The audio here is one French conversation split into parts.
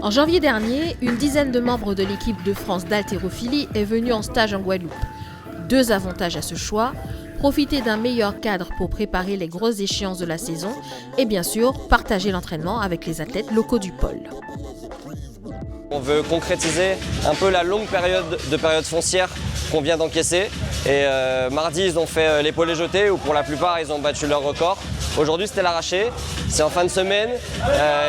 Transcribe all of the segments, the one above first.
En janvier dernier, une dizaine de membres de l'équipe de France d'haltérophilie est venue en stage en Guadeloupe. 2 avantages à ce choix: profiter d'un meilleur cadre pour préparer les grosses échéances de la saison et bien sûr partager l'entraînement avec les athlètes locaux du pôle. On veut concrétiser un peu la longue période foncière qu'on vient d'encaisser. Et mardi, ils ont fait l'épaulé jeté où pour la plupart, ils ont battu leur record. Aujourd'hui, c'était l'arraché. C'est en fin de semaine.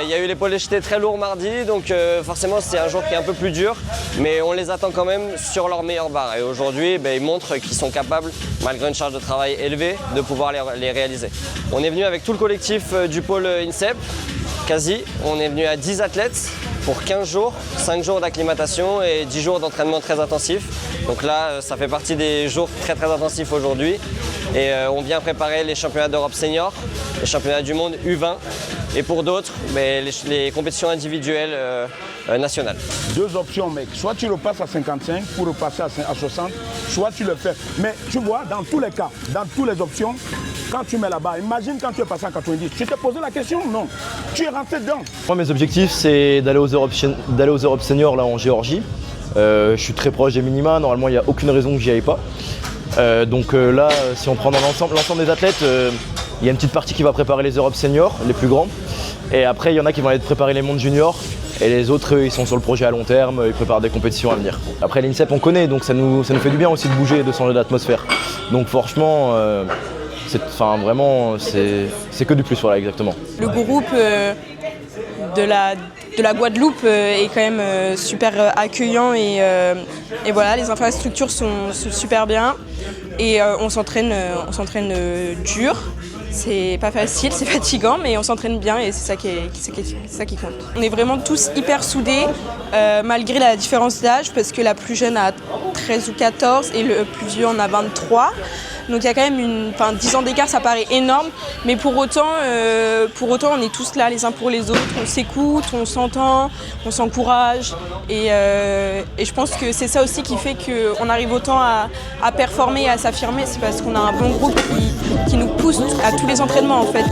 Il y a eu l'épaulé jeté très lourd mardi, donc forcément, c'est un jour qui est un peu plus dur. Mais on les attend quand même sur leur meilleure barre. Et aujourd'hui, ils montrent qu'ils sont capables, malgré une charge de travail élevée, de pouvoir les réaliser. On est venu avec tout le collectif du pôle INSEP, quasi. On est venu à 10 athlètes pour 15 jours, 5 jours d'acclimatation et 10 jours d'entraînement très intensif. Donc là, ça fait partie des jours très intensifs aujourd'hui. Et on vient préparer les championnats d'Europe senior, les championnats du monde U20 et pour d'autres, les compétitions individuelles nationales. 2 options, mec. Soit tu repasses à 55 pour repasser à 60, soit tu le fais. Mais tu vois, dans tous les cas, dans toutes les options, quand tu mets là-bas, imagine quand tu es passé à 90, tu t'es posé la question? Non. Tu es rentré dedans. Moi, mes objectifs, c'est d'aller aux Europes seniors là, en Géorgie. Je suis très proche des minima, normalement il n'y a aucune raison que j'y aille pas. Donc là, si on prend dans l'ensemble des athlètes, il y a une petite partie qui va préparer les Europes seniors, les plus grands. Et après, il y en a qui vont aller préparer les mondes juniors. Et les autres, ils sont sur le projet à long terme, ils préparent des compétitions à venir. Après, l'INSEP, on connaît, donc ça nous fait du bien aussi de bouger et de changer d'atmosphère. Donc franchement, c'est que du plus, voilà, exactement. Le groupe de la Guadeloupe est quand même super accueillant et voilà, les infrastructures sont super bien et on s'entraîne dur. C'est pas facile, c'est fatigant, mais on s'entraîne bien et c'est ça qui compte. On est vraiment tous hyper soudés malgré la différence d'âge, parce que la plus jeune a 13 ou 14 et le plus vieux en a 23. Donc il y a quand même 10 ans d'écart, ça paraît énorme, mais pour autant on est tous là les uns pour les autres, on s'écoute, on s'entend, on s'encourage et je pense que c'est ça aussi qui fait qu'on arrive autant à performer et à s'affirmer, c'est parce qu'on a un bon groupe qui nous pousse à tous les entraînements en fait.